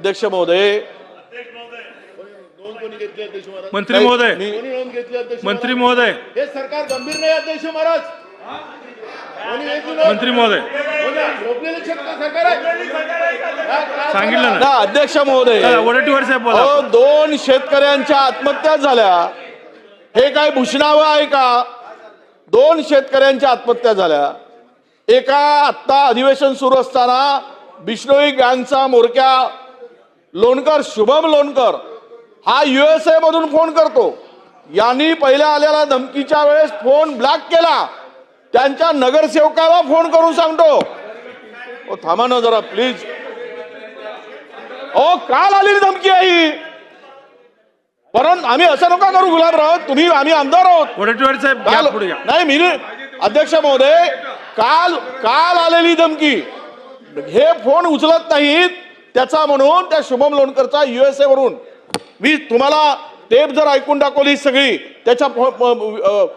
अध्यक्ष महोदय, मंत्री महोदय, मंत्री महोदय, हे सरकार गंभीर नाही अध्यक्ष महाराज. मंत्री महोदय सांगितलं ना अध्यक्ष महोदय, वडेट्टीवार साहेब बोला. अहो, 2 शेतकऱ्यांच्या आत्महत्या झाल्या, हे काय भूषणावं आहे का? 2 शेतकऱ्यांच्या आत्महत्या झाल्या. एका आत्ता अधिवेशन सुरू असताना बिश्नोई गँगचा मोरक्या लोणकर, शुभम लोणकर हा USA मधून फोन करतो. यांनी पहिल्या आलेल्या धमकीच्या वेळेस फोन ब्लॉक केला. त्यांच्या नगरसेवकाला फोन करून सांगतो, ओ थांबा ना जरा प्लीज. ओ काल आलेली धमकी आहे. परंतु आम्ही असं नका करू गुलाबराव, तुम्ही आम्ही आमदार आहोत. वडेट्टीवार साहेब काल पुढे घ्या. नाही मी अध्यक्ष महोदय, काल आलेली धमकी, हे फोन उचलत नाहीत त्याचा म्हणून त्या शुभम लोणकरचा USA वरून मी तुम्हाला टेप जर ऐकून दाखवली सगळी, त्याच्या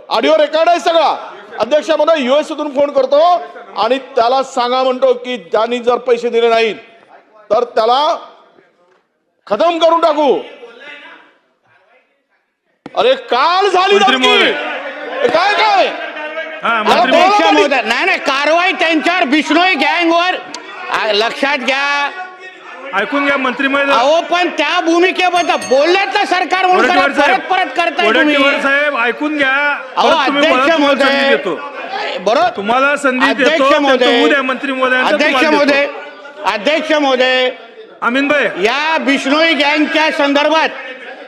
ऑडिओ रेकॉर्ड आहे सगळा. अध्यक्ष महोदय USA फोन करतो आणि त्याला सांगा म्हणतो की त्यांनी जर पैसे दिले नाहीत तर त्याला खतम करून टाकू. अरे काल झाली धमकी, काय काय अध्यक्ष महोदय, नाही कारवाई त्यांच्यावर बिश्नोई गँगवर लक्षात घ्या. ऐकून घ्या मंत्री महोदय. अहो पण त्या भूमिकेबद्दल बोललेत ना सरकार म्हणून परत करताय तुम्ही. वडेट्टीवार साहेब ऐकून घ्या. अहो अध्यक्ष महोदय, बरोबर तुम्हाला संधी देतो. अध्यक्ष महोदय, उद्या मंत्री महोदय, अध्यक्ष महोदय अमीन भाई, या बिश्नोई गँगच्या संदर्भात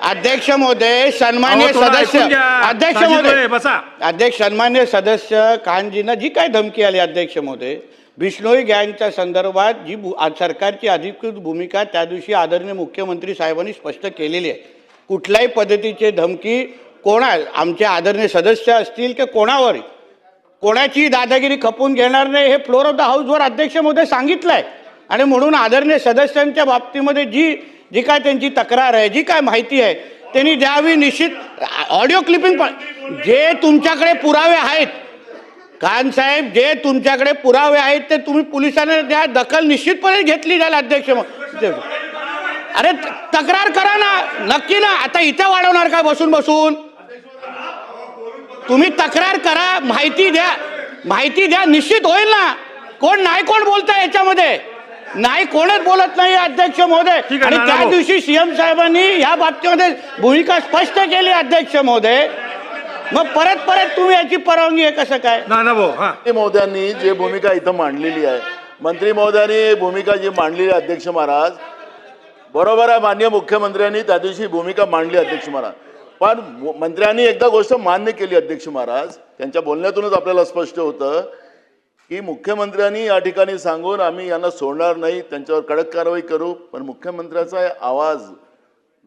अध्यक्ष महोदय, सन्मान्य सदस्य, अध्यक्ष महोदय बसा. अध्यक्ष सन्मान्य सदस्य खानजींना जी काय धमकी आली अध्यक्ष महोदय, बिश्नोई गँगच्या संदर्भात जी सरकारची अधिकृत भूमिका त्या दिवशी आदरणीय मुख्यमंत्री साहेबांनी स्पष्ट केलेली आहे. कुठल्याही पद्धतीची धमकी आमचे आदरणीय सदस्य असतील की कोणाची दादागिरी खपून घेणार नाही, हे फ्लोर ऑफ द हाऊसवर अध्यक्ष महोदय सांगितलंय. आणि म्हणून आदरणीय सदस्यांच्या बाबतीमध्ये जी काय त्यांची तक्रार आहे, जी काय माहिती आहे त्यांनी द्यावी. निश्चित ऑडिओ क्लिपिंग पण जे तुमच्याकडे पुरावे आहेत खान साहेब, जे तुमच्याकडे पुरावे आहेत ते तुम्ही पोलिसांना द्या. दखल निश्चितपणे घेतली जाईल अध्यक्ष. अरे तक्रार करा ना, नक्की ना. आता इथं वाढवणार का बसून तुम्ही तक्रार करा, माहिती द्या, निश्चित होईल ना. कोण बोलतंय याच्यामध्ये? नाही, कोणच बोलत नाही अध्यक्ष महोदय. आणि त्या दिवशी सीएम साहेबांनी या बाबतीमध्ये भूमिका स्पष्ट केली अध्यक्ष महोदय. मग परत तुम्ही याची परवानगी आहे कसं काय? मंत्री महोदयांनी जे भूमिका इथं मांडलेली आहे, मंत्री महोदयांनी भूमिका जी मांडलेली आहे अध्यक्ष महाराज, बरोबर आहे. माननीय मुख्यमंत्र्यांनी त्या दिवशी भूमिका मांडली अध्यक्ष महाराज. पण मंत्र्यांनी एकदा गोष्ट मान्य केली अध्यक्ष महाराज, त्यांच्या बोलण्यातूनच आपल्याला स्पष्ट होतं की मुख्यमंत्र्यांनी या ठिकाणी सांगून आम्ही यांना सोडणार नाही, त्यांच्यावर कडक कारवाई करू. पण मुख्यमंत्र्याचा आवाज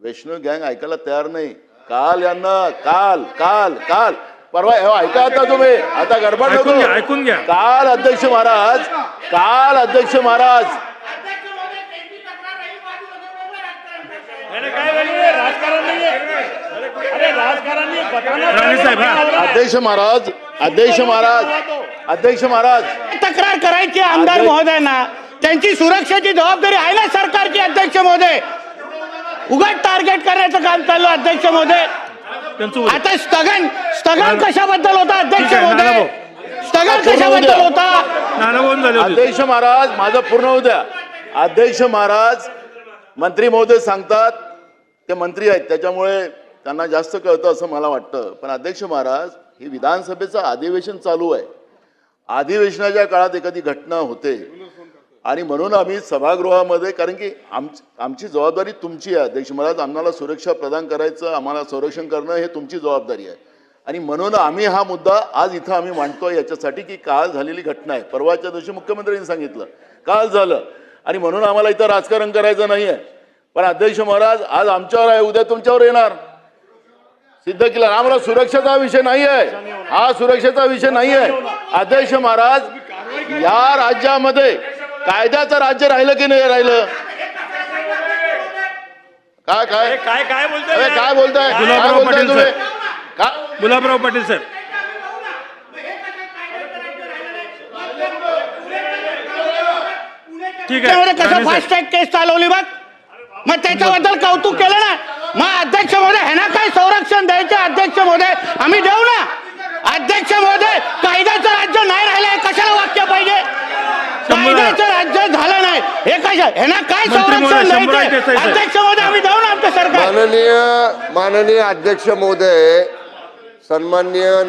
वैष्णव गँग ऐकायला तयार नाही. काल यांना काल परवा ऐका आता तुम्ही, आता गडबड नको, ऐकून घ्या. काल अध्यक्ष महाराज अध्यक्ष महाराज तक्रार करायची आमदार महोदयांना, त्यांची सुरक्षेची जबाबदारी आहे ना सरकारची अध्यक्ष महोदय. उगाच टार्गेट करण्याचं काम चाललं अध्यक्ष महोदय. आता स्थगन कशाबद्दल होता अध्यक्ष महोदय? स्थगन कशाबद्दल होता? अध्यक्ष महाराज माझं पूर्ण होऊ द्या. अध्यक्ष महाराज, मंत्री महोदय सांगतात, ते मंत्री आहेत त्याच्यामुळे त्यांना जास्त कळतं असं मला वाटतं. पण अध्यक्ष महाराज, हे विधानसभेचं अधिवेशन चालू आहे. अधिवेशनाच्या काळात एखादी घटना होते आणि म्हणून आम्ही सभागृहामध्ये, कारण की आमची जबाबदारी तुमची आहे अध्यक्ष महाराज, आम्हाला सुरक्षा प्रदान करायचं, आम्हाला संरक्षण करणं हे तुमची जबाबदारी आहे. आणि म्हणून आम्ही हा मुद्दा आज इथं आम्ही मांडतोय याच्यासाठी की काल झालेली घटना आहे. परवाच्या दिवशी मुख्यमंत्र्यांनी सांगितलं काल झालं, आणि म्हणून आम्हाला इथं राजकारण करायचं नाही आहे. पण अध्यक्ष महाराज, आज आमच्यावर आहे, उद्या तुमच्यावर येणार. सिद्ध केलं. आम्हाला सुरक्षेचा विषय नाही आहे, हा सुरक्षेचा विषय नाही आहे अध्यक्ष महाराज. या राज्यामध्ये कायद्याचं राज्य राहिलं की नाही राहिलं? काय बोलताय तुम्ही? गुलाबराव पाटील साहेब, ठीक आहे. कसं फास्ट ट्रॅक केस चालवली बघ. मग त्याच्याबद्दल कौतुक केलं ना. मग अध्यक्ष महोदय ह्यांना काय संरक्षण द्यायचे? अध्यक्ष महोदय आम्ही देऊ ना. अध्यक्ष महोदय कायद्याचं राज्य नाही राहिलंय, कशाला वाक्य पाहिजे? कायद्याचं राज्य झालं नाही हे कशा? ह्यांना काय संरक्षण द्यायचे? अध्यक्ष महोदय आम्ही देऊ ना आमचं सरकार. माननीय अध्यक्ष महोदय, सन्मान्य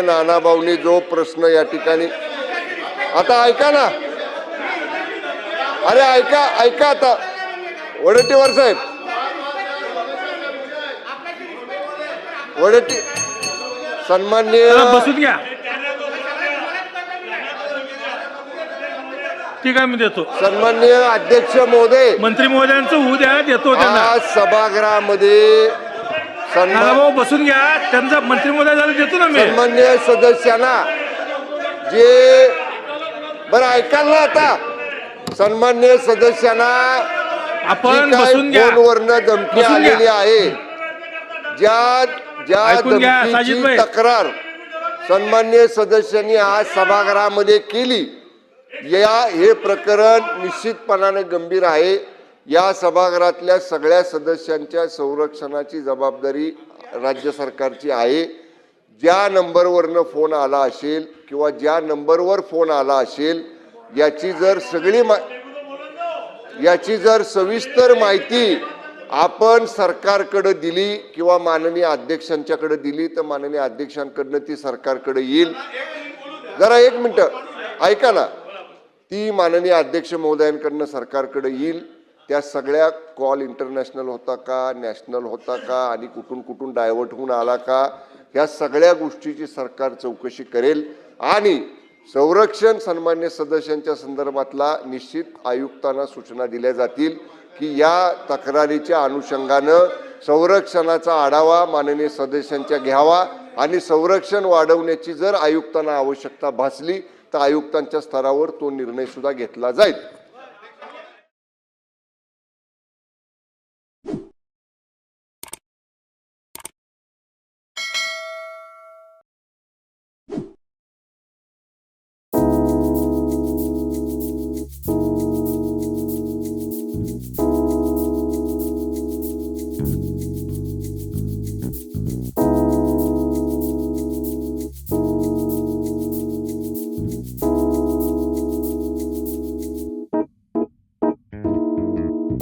नाना भाऊनी जो प्रश्न या ठिकाणी, आता ऐका ना, अरे ऐका आता वडेट्टीवार साहेब, सन्मान्य बसून घ्या. ठीक आहे, मी देतो. सन्मान्य अध्यक्ष महोदय, मंत्री महोदयांचं होऊ द्या, देतो त्यांना. आज सभागृहामध्ये भाऊ बसून घ्या, त्यांचा मंत्री महोदय झालं देतो ना मी. सन्मान्य सदस्यांना जे बरं ऐकाल ना, आता सन्मान्य सदस्यांना आपण जी काय बसून घ्या. फोनवरनं धमकी बसून घ्या. आलेली आहे, ज्या ऐकून घ्या, धमकीची साजिदभाई. तक्रार सन्मान्य सदस्यांनी आज सभागृहामध्ये केली, हे प्रकरण निश्चितपणाने गंभीर आहे. या सभागृहातल्या सगळ्या सदस्यांच्या संरक्षणाची जबाबदारी राज्य सरकारची आहे. ज्या नंबरवरनं फोन आला असेल किंवा ज्या नंबरवर फोन आला असेल, याची जर सविस्तर माहिती आपण सरकारकडे दिली किंवा माननीय अध्यक्षांच्याकडे दिली तर माननीय अध्यक्षांकडनं ती सरकारकडे येईल. जरा एक मिनिट ऐका ना, ती माननीय अध्यक्ष महोदयांकडनं सरकारकडे येईल. त्या सगळ्या कॉल इंटरनॅशनल होता का, नॅशनल होता का, आणि कुठून कुठून डायव्हर्ट होऊन आला का, ह्या सगळ्या गोष्टीची सरकार चौकशी करेल. आणि संरक्षण सन्मान्य सदस्यांच्या संदर्भातला निश्चित आयुक्तांना सूचना दिल्या जातील की या तक्रारीच्या अनुषंगानं संरक्षणाचा आढावा माननीय सदस्यांच्या घ्यावा आणि संरक्षण वाढवण्याची जर आयुक्तांना आवश्यकता भासली तर आयुक्तांच्या स्तरावर तो निर्णय सुद्धा घेतला जाईल.